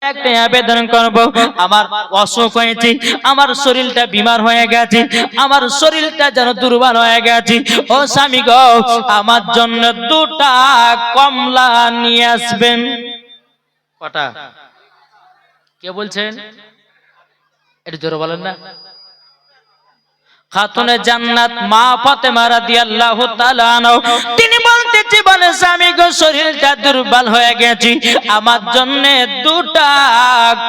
একটা আবেদন করব, আমার অসুখ হয়েছে, আমার শরীরটা বিমার হয়ে গেছে, আমার শরীরটা যেন দুর্বল হয়ে গেছে, ও স্বামী গো আমার জন্য 2টা কমলা নিয়ে আসবেন। কটা? কে বলছেন? একটু জোরে বলেন না। খাতুনে জান্নাত মা ফাতেমা রাদিয়াল্লাহু তাআলা আনহা তিনি বলতেছে, বলে স্বামী গো শরীরটা দুর্বল হয়ে গেছে, আমার জন্য 2টা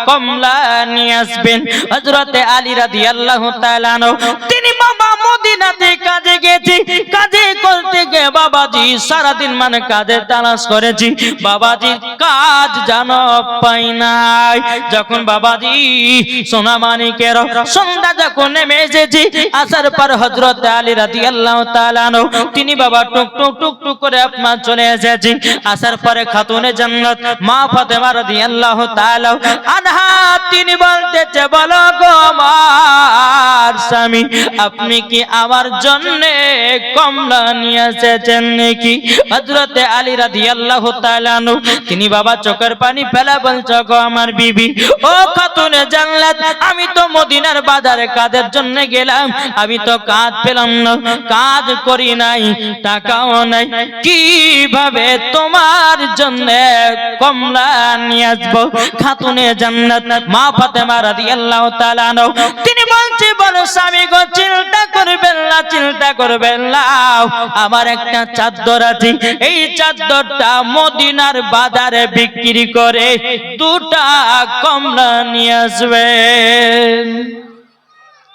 কমলা নিয়ে আসবেন। হযরতে আলী রাদিয়াল্লাহু তাআলা আনহু তিনি বাবা মদিনাতে কাজে গেছি, কাজে করতে গিয়ে বাবাজি সারাদিন মানে কাজে তালাশ করেছি, বাবাজি কাজ জানো পাই নাই। যখন বাবাজি সোনা মানিকের সন্ধ্যা যখন নেমে এসেছি, আসার পর হযরত আলী রাদিয়াল্লাহু তাআলা আনহু তিনি বাবা টুক টুক টুক টুক করে আপনার চলে এসেছি। আসার পরে খাতুনে জান্নাত মা ফাতেমা রাদিয়াল্লাহু তাআলা আনহা তিনি বলতেছে, বলো গো আমার স্বামী আপনি কি আমার জন্য কমলা নিয়ে এসেছেন নাকি? হযরত আলী রাদিয়াল্লাহু তাআলা আনহু তিনি বাবা চোখের পানি ফেলা বলছে, গো আমার বিবি, ও খাতুনে জান্নাত আমি তো মদিনার বাজারে কাজের জন্য গেলাম, আমি তো কাজ পেলাম না, কাজ করি নাই, টাকাও নাই, কিভাবে তোমার জন্য কমলা নিয়ে আসবো? খাতুনে জান্নাত মা ফাতেমা রাদিয়াল্লাহু তাআলা আনহা তিনি বলছে, বলো স্বামী গো চিন্তা করবেন না, চিন্তা করবেন না, আমার একটা চাদর আছে, এই চাদরটা মদিনার বাজারে বিক্রি করে 2টা কমলা নিয়ে আসবেন।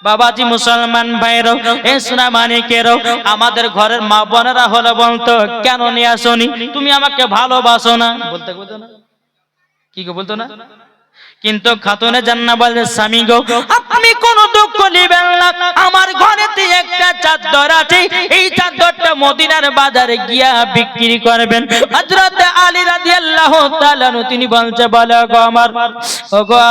বাবাজি মুসলমান ভাইরও এ সোনা মানিকেরও আমাদের ঘরের মা বোনেরা হলো বলতো, কেন নিয়ে আসোনি? তুমি আমাকে ভালোবাসো না? বলতে না কি গো, বলতো না? কিন্তু খাতুনে জান্নাত বলে, স্বামী গো আপনি কোনো দুঃখ নেবেন না, আমার ঘরেতে একটা চাদর আছে, এই চাদরটা মদিনার বাজারে গিয়া বিক্রি করবেন। হযরত আলী রাদিয়াল্লাহু তাআলা তিনি বলছে, বলে গো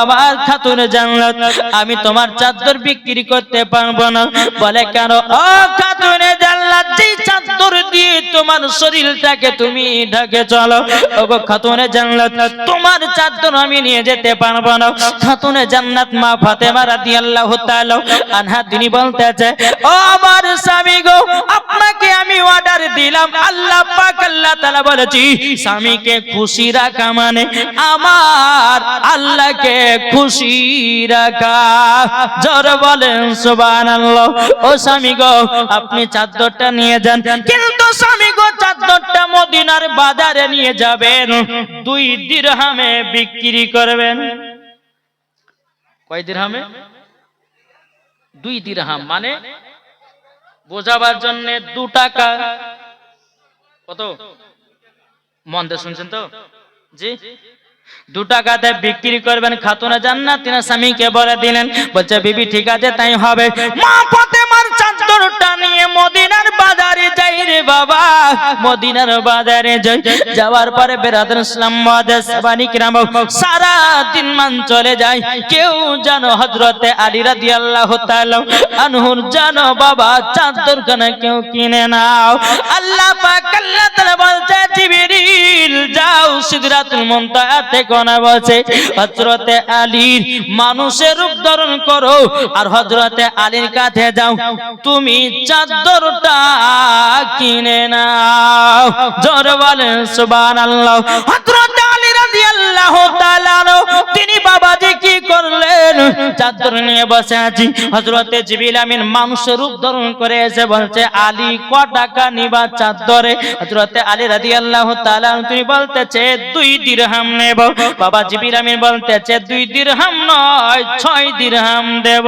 আমার খাতুনে জান্নাত আমি তোমার চাদর বিক্রি করতে পারবো না। বলে কেন? ও খাতুনে জান্নাত যেই চাদর দিয়ে তোমার শরীরটাকে তুমি ঢেকে চলো, ও গো খাতুনে জান্নাত তোমার চাদর আমি নিয়ে যেতে পারবো না। খাতুনে জান্নাত মা ফাতেমা রাদিয়াল্লাহু তাআলা আনহা তিনি বলতেছে, ও আমার স্বামী গো আপনাকে আমি অর্ডার দিলাম, আল্লাহ পাক আল্লাহ তাআলা বলেছি স্বামীকে খুশি রাখা মানে আমার আল্লাহকে খুশি রাখা। জোরে বলেন সুবহানাল্লাহ। ও স্বামী গো আপনি চাদরটা নিয়ে যান, কিন্তু স্বামী গো চাদরটা মদিনার বাজারে নিয়ে যাবেন, 2 দিরহামে বিক্রি করবেন। কয় দিরহামে? 2 দিরহাম মানে বোঝাবার জন্য 2 টাকা। কত? মন দিয়ে শুনছেন তো? জি 2 টাকাতে বিক্রি করবেন। খাতুনে জান্নাত তিনি স্বামীকে বলে দিলেন, বলছে বিবি ঠিক আছে তাই হবে। মা ফাতেমার চাদরটা নিয়ে মদিনার বাজারে যাই রে বাবা, মদিনার বাজারে যাই, যাওয়ার পরে বেরাদর ইসলাম মুআদ্দিস সাহাবায়ে কিরাম সারা দিন মান চলে যায়, কেউ জানো হযরতে আলী রাদিয়াল্লাহু তাআলা আনহুর জানো বাবা চাদরখানা কেউ কিনে নাও। আল্লাহ পাক আল্লাহ তাআলা বলছে, জিবরিল যাও সিদরাতুল মুনতাহাতে কোনা বসে হযরতে আলীর মানুষের রূপ ধারণ করো, আর হযরতে আলীর কাছে যাও, তুমি চাদরটা কিনে নাও। জোরে বলেন সুবহানাল্লাহ। হযরতে আলী রাদিয়াল্লাহু তাআলা তিনি বাবাজি কি করলেন? চাদর নিয়ে বসে আছি, হযরতে জিবরিল আমিন মানুষের রূপ ধারণ করে এসে বলছে, আলী ক টাকা নিবা চাদরে? হযরতে আলী রাদিয়াল্লাহু তাআলা তিনি বলতেছে 2 দিরহাম নেব। বাবা জিবরিল আমিন বলতেছে 2 দিরহাম নয় 6 দিরহাম দেব।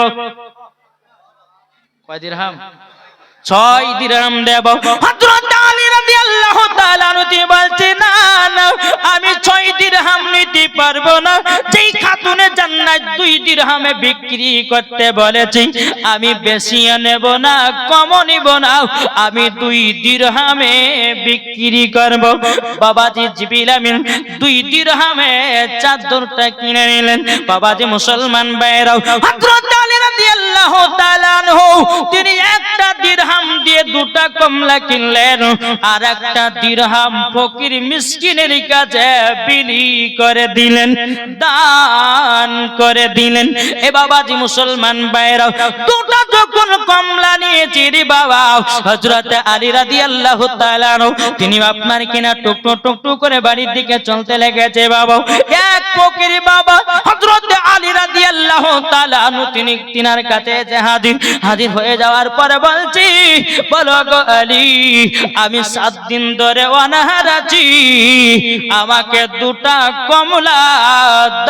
কয় দিরহাম? 6 দিরহাম দেব। হযরত আলী রাদিয়াল্লাহু তাআলা তিনি বলছে, না না আমি 6 দিরহাম নিতে পারবো না, যেই খাতুনে জান্নাত 2 দিরহামে বিক্রি করতে বলেছি, আমি বেশি নেব না কমও নিব না, আমি 2 দিরহামে বিক্রি করব। বাবাজি জিবরিল আমিন 2 দিরহামে চাদরটা কিনে নিলেন। বাবাজি মুসলমান ভাইরাও হযরত আলী রাদিয়াল্লাহু রাদিয়াল্লাহু তাআলা আনহু তিনি একটা দিরহাম দিয়ে দুটা কমলা কিনলেন আর একটা দিরহাম ফকির মিসকিনের কাছে বিলি করে দিলেন, দান করে দিলেন। এ বাবাজি মুসলমান ভাইরা, দুটা যখন কমলা নিয়েছি রে বাবা, হযরত আলী রাদিয়াল্লাহু তাআলা আনহু তিনি আপনার কিনা টুকটুক টুকটুক করে বাড়ির দিকে চলতে লেগেছে বাবা। এক ফকির বাবা হযরত আলী রাদিয়াল্লাহু তাআলা আনহু তিনি তিনার কাছে এসে হাজির হয়ে যাওয়ার পরে বলছি, বলো গো আলী, আমি 7 দিন ধরে অনাহার আছি, আমাকে দুটা কমলা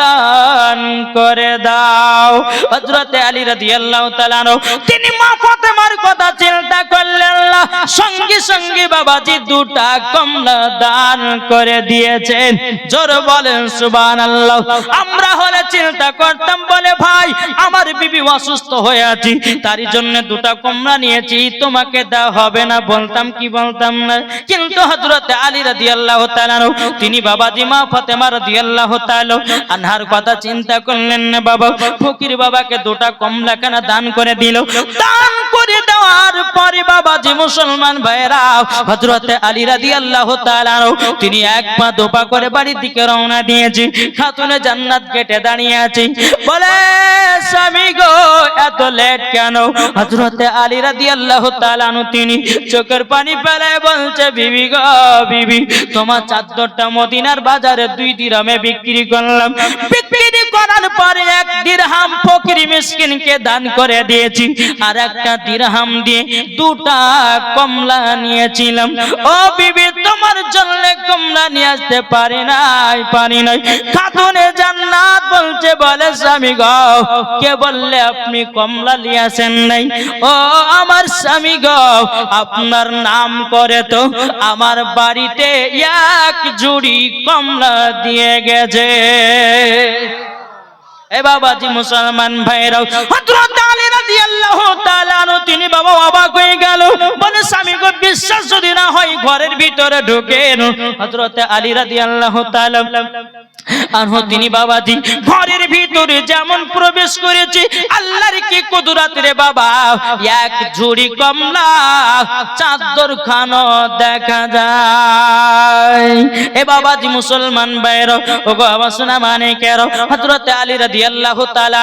দান করে দাও। হযরত আলী রাদিয়াল্লাহু তাআলা আনহু তিনি মা ফাতেমার কথা চিন্তা করলেন না, সঙ্গে সঙ্গে বাবাজি দুটা কমলা দান করে দিয়েছেন। জোরে বলেন সুবহানাল্লাহ। আমরা হলে চিন্তা করতাম, বলে ভাই আমার বিবি অসুস্থ হয়ে আছে, তারই জন্য দুটা কমলা নিয়েছি, তোমাকে দেওয়া হবে না, বলতাম কি বলতাম না? কিন্তু হযরত আলী রাদিয়াল্লাহু তাআলা তিনি বাবাজি মা ফাতেমা রাদিয়াল্লাহু তাআলা আনহার কথা চিন্তা করলেন না বাবা। ফকির বাবাকে দুটা কমলা কেন দান করে দিল। দান করে দেওয়ার পরে বাবাজি মুসলমান ভাইরা, হযরত আলী রাদিয়াল্লাহু তাআলা তিনি এক পা দুপা করে বাড়ির দিকে রওনা দিয়েছে। খাতুনে জান্নাত গেটে দাঁড়িয়ে আছে, বলে স্বামী গো এত লেট কেন? হযরত আলী রাদিয়াল্লাহু তাআলা তিনি চোখের পানি ফেলে বলছে, বিবি গো বিবি, তোমার চাদরটা মদিনার বাজারে 2 দিরহামে বিক্রি করলাম, বিক্রি করার পরে 1 দিরহাম ফকির মিসকিনকে দান করে দিয়েছি, আর একটা দিরহাম দিয়ে দুটা কমলা নিয়েছিলাম। ও বিবি, তোমার জন্য কমলা নিয়ে আসতে পারি নাই। খাতুনে জান্নাত বলছে, বলে স্বামী গো, কে বললে আপনি কমলা নিয়ে আসেন নাই? ও আমার স্বামী গো, আপনার নাম করে তো আমার বাড়িতে 1 জুড়ি কমলা দিয়ে গেছে। এ বাবাজি মুসলমান ভাইরাও, হযরত আলী রাদিয়াল্লাহু তাআলা তিনি বাবা অবাক হয়ে গেল, বলে স্বামী গো বিশ্বাস যদি না হয় ঘরের ভিতরে ঢোকেন। হযরত আলী রাদিয়াল্লাহু তাআলা আনহু তিনি বাবাজি ঘরের ভিতরে যেমন প্রবেশ করেছে, আল্লাহর কি কুদরত রে বাবা, 1 ঝুড়ি কমলা চাদর খানো দেখা যায়। এ বাবাজি মুসলমান ভাইরা, ওগো আওয়াজ শোনা মানে কেরো, হযরত আলী রাদিয়াল্লাহু তাআলা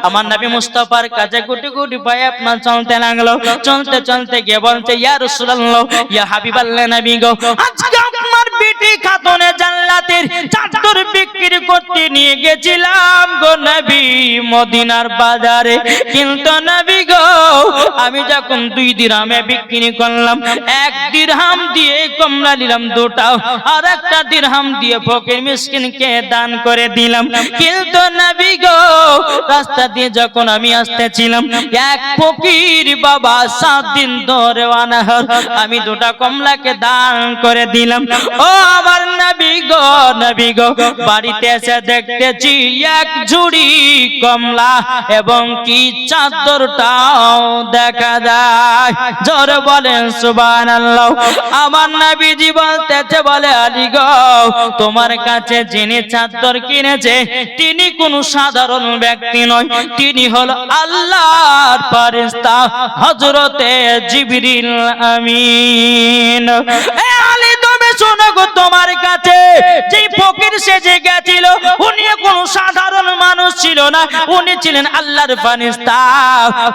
আমার নবী মুস্তাফার কাছে গুটি গুটি পায়ে আপনার চলতে লাগলো। চলতে চলতে গিয়ে বলছে, ইয়া রাসূলুল্লাহ, ইয়া হাবিবাল্লাহ নবী গো, আজকে আপনার বিটি খাতুনে জান্নাতের চাদর বিক্রি করতে নিয়ে গেছিলাম গো নবী মদিনার বাজারে, কিন্তু নবী গো আমি যখন 2 দিরহামে বিক্রি করলাম, 1 দিরহাম দিয়ে কমলা নিলাম দুটা, আর একটা দিরহাম দিয়ে ফকির মিসকিনকে দান করে দিলাম। কিন্তু নবী গো রাস্তা দিয়ে যখন আমি আসতেছিলাম, 1 ফকির বাবা 7 দিন ধরে অনাহার, আমি দুটা কমলাকে দান করে দিলাম। ও আমার নবী গো বাড়িতে এসে দেখতেছি 1 ঝুড়ি কমলা এবং কি চাদরটাও দেখা যায়। জোরে বলেন সুবহানাল্লাহ। আমার নবীজি বলতেছে, বলে আলী গো, তোমার কাছে যিনি চাদর কিনেছে তিনি কোন সাধারণ ব্যক্তি নয়, তিনি হলো আল্লাহর ফেরেশতা হযরতে জিবরিল আমিন। এ আলী তুমি শোনো গো, তোমার কাছে যে ফকির সেজে গেছিল উনি কোন সাধারণ মানুষ ছিল না, উনি ছিলেন আল্লাহর ফেরেশতা।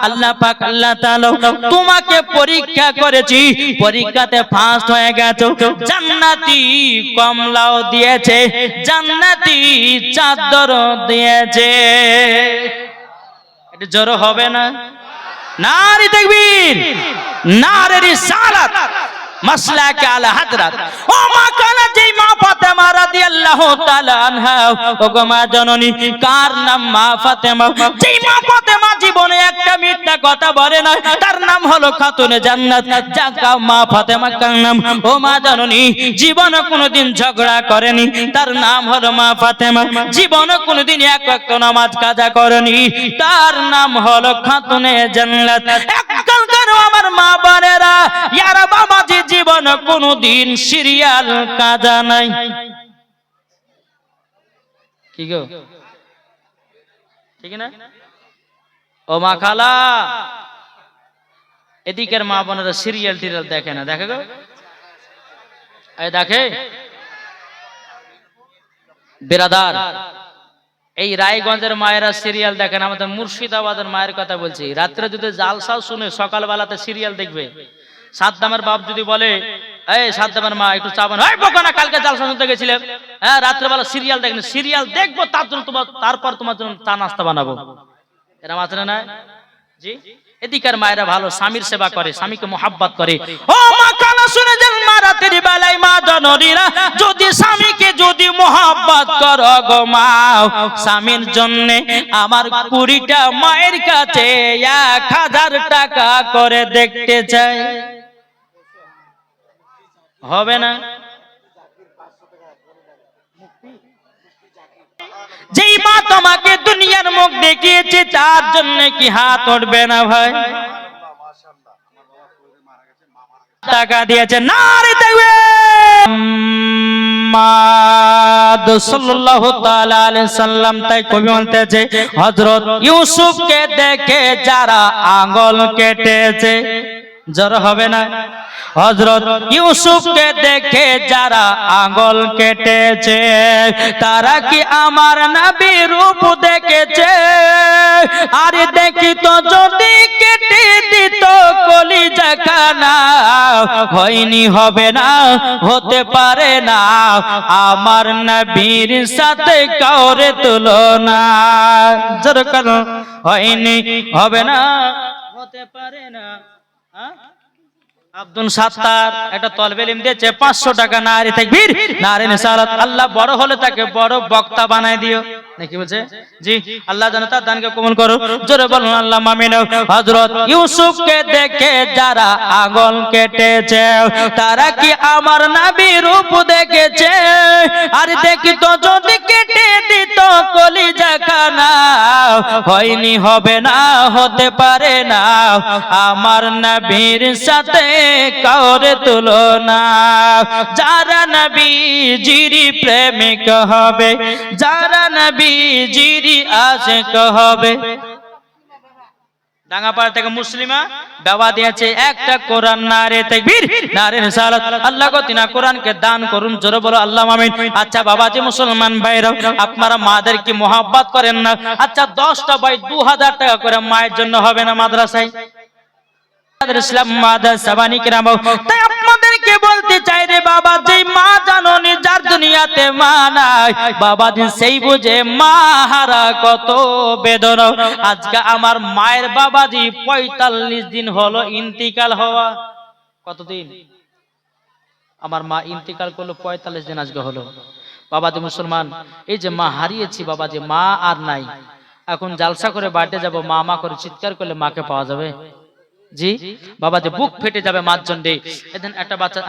আল্লাহ পাক আল্লাহ তাআলা তোমাকে পরীক্ষা করেছি, পরীক্ষাতে ফার্স্ট হয়ে গেছো, জান্নাতি কমলাও দিয়েছে, জান্নাতি চাদরও দিয়েছে। এটা জোরে হবে না? নারে তাকবীর, নারে রিসালাত, মাসলাকে আলা হযরত। ও মা কানা, যেই মা ফাতেমা রাদিয়াল্লাহু তাআলা আনহা, ও গো মা জননী, কার নাম মা ফাতেমা? যেই মা ফাতেমা জীবনে একটা মিথ্যা কথা বলে না, তার নাম হলো খাতুনে জান্নাত। যাকা মা ফাতেমা কার নাম, ও মা জননী জীবনে কোনোদিন ঝগড়া করেনি, তার নাম হলো মা ফাতেমা। জীবনে কোনোদিন এক ওয়াক্ত নামাজ কাজা করেনি, তার নাম হলো খাতুনে জান্নাত। এককালকার আমার মা বোনেরা, ইয়ারা বাবাজি জীবনে কোনোদিন সিরিয়াল কাজা নাই। কি গো, ঠিক না? ও মা খালা, এদিকের মা বোনেরা সিরিয়াল টিরিয়াল দেখে না, দেখে গো, এই দেখে বিরাদার, এই রায়গঞ্জের মায়েরা সিরিয়াল দেখেন, আমাদের মুর্শিদাবাদের মায়ের কথা বলছি, রাত্রে যদি জালসাও শুনে সকালবেলাতে সিরিয়াল দেখবে। সাদ্দামের বাপ যদি বলে, এই সাদ্দামের মা একটু চা বানাও, এই বকো না, কালকে জালসা শুনতে গেছিলাম, হ্যাঁ রাত্রেবেলা সিরিয়াল দেখেন, সিরিয়াল দেখবো তার জন্য তারপর তোমার জন্য চা নাস্তা বানাবো, এরা মাত্র না জি। এদিকার মায়েরা ভালো, স্বামীর সেবা করে, স্বামীকে মোহাব্বত করে। ও মা কানা শুনে যান, মা রাতের বেলায় মা জননীরা যদি স্বামীকে যদি মোহাব্বত করো গো মা, স্বামীর জন্য আমার 20টা মায়ের কাছে 1000 টাকা করে দেখতে চাই, হবে না? যেই মা তোমাকে দুনিয়ার মুখ দেখিয়েছে তার জন্য কি হাত উঠবে না ভাই? টাকা দিয়েছে, নারে তাকবীর। মুহাম্মদ সাল্লাল্লাহু তাআলা আলাইহি সাল্লাম তাই কবি বলতেছে, হযরত ইউসুফকে দেখে যারা আঙ্গুল কেটেছে, জোর হবে না? হযরত ইউসুফকে দেখে যারা আঙ্গুল কেটেছে তারা কি আমার নবীর রূপ দেখেছে? আরে দেখিত যদি কেটে দিত কলিজা খানা, হয়নি হবে না, হতে পারে না আমার নবীর সাথে কাউরে তুলনা, জোর করো, হয়নি হবে না, হতে পারে না। আব্দুল সাত্তার একটা তলবে ইলম দিয়েছে 500 টাকা, নারে তাকবীর, নারে নিসারত। আল্লাহ বড় হলে তাকে বড় বক্তা বানায় দিও, নাকি বলছে জি। আল্লাহ যেন তার দানকে কবুল করো, জোরে বলুন আল্লাহ আমিন। হযরত ইউসুফকে দেখে যারা আঙ্গুল কেটেছে তারা কি আমার নবীর রূপ দেখেছে? আর দেখিত যদি কেটে দিত কলিজা খানা, হয়নি হবে না, হতে পারে না আমার নবীর সাথে কাউরে তুলনা। যারা নবীজির প্রেমিক হবে, যারা নবীজির আশিক হবে। ডাঙ্গাপাড়া থেকে মুসলিমা বাবা দিয়েছে একটা কোরআন, নারে তাকবীর, নারে রিসালাত। আল্লাহ গো তিনা কোরআনকে দান করুন, জোরে বলো আল্লাহ আমিন। আচ্ছা বাবাজি মুসলমান ভাইরা, আপনারা মাদের কি মোহাব্বত করেন না? আচ্ছা 10টা ভাই 2000 টাকা করে মায়ের জন্য হবে না মাদ্রাসায়? ইসলাম মাদ্রাসা বানি কিরাম, তাই আপনাদেরকে বলতে চাই রে বাবা, যেই মা জাননি যার দুনিয়াতে মা নাই, বাবা দিন সেই বুঝে মা হারা কত বেদনা। আজকে আমার মায়ের বাবাজি 45 দিন হলো ইন্তিকাল হওয়া। কতদিন? আমার মা ইন্তিকাল করলো 45 দিন আজকে হলো। বাবাজি মুসলমান, এই যে মা হারিয়েছি বাবাজি, মা আর নাই। এখন জালসা করে বাড়িতে যাব, মা মা করে চিৎকার করলে মাকে পাওয়া যাবে? জি বাবা, যে বুক ফেটে যাবে মার জন্য। এদিন একটা বাচ্চা,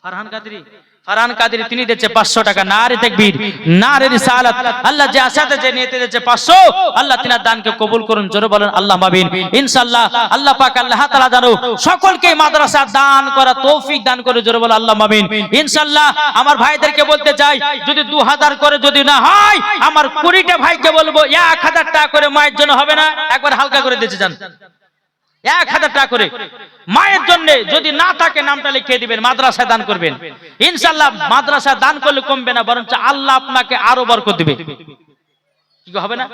ফারহান কাদেরী তিনি দিয়েছে 500 টাকা, নারে তাকবীর, নারে রিসালাত। আল্লাহ যে আশাতে যে নিয়তে দিয়েছে 500, আল্লাহ তিনার দানকে কবুল করুন, জোরে বলেন আল্লাহ আমিন। ইনশাআল্লাহ আল্লাহ পাক আল্লাহ তাআলা জানো সকলকে মাদ্রাসা দান করা তৌফিক দান করে, জোরে বলেন আল্লাহ আমিন। ইনশাআল্লাহ আমার ভাইদেরকে বলতে চাই, যদি 2000 করে যদি না হয়, আমার 20টা ভাইকে বলবো 1000 টাকা করে মায়ের জন্য হবে না? একবার হালকা করে দিতে চান 1000 টাকা করে মায়ের জন্য, যদি না থাকে নামটা লিখে দিবেন, মাদ্রাসায় দান করবেন। ইনশাআল্লাহ মাদ্রাসায় দান করলে কমবে না, বরঞ্চ আল্লাহ আপনাকে আরো বরকত দিবে। কি হবে না?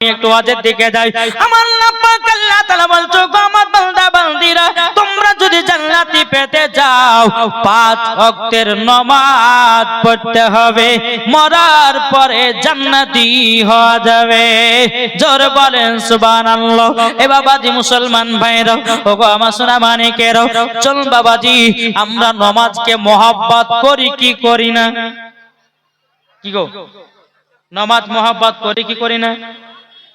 একটু ওয়াজের দিকে যাই। আমার আল্লাহ পাক আল্লাহ তাআলা বলছো, আমার বান্দা বান্দিরা, তোমরা যদি জান্নাতি পেতে যাও 5 ওয়াক্তের নামাজ পড়তে হবে, মরার পরে জান্নাতি হওয়া যাবে। জোরে বলেন সুবহানাল্লাহ। এ বাবাজি মুসলমান ভাইরা, ওগো আমার সোনা মানিকেরা, চল বাবাজি আমরা নামাজকে মহব্বত করি কি করি না? কি গো, নামাজ মহব্বত করি কি করি না?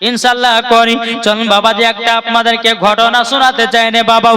ইনশাআল্লাহ করি। চল বাবাজি একটা আপনাদেরকে ঘটনা শোনাতে চাই রে বাবা।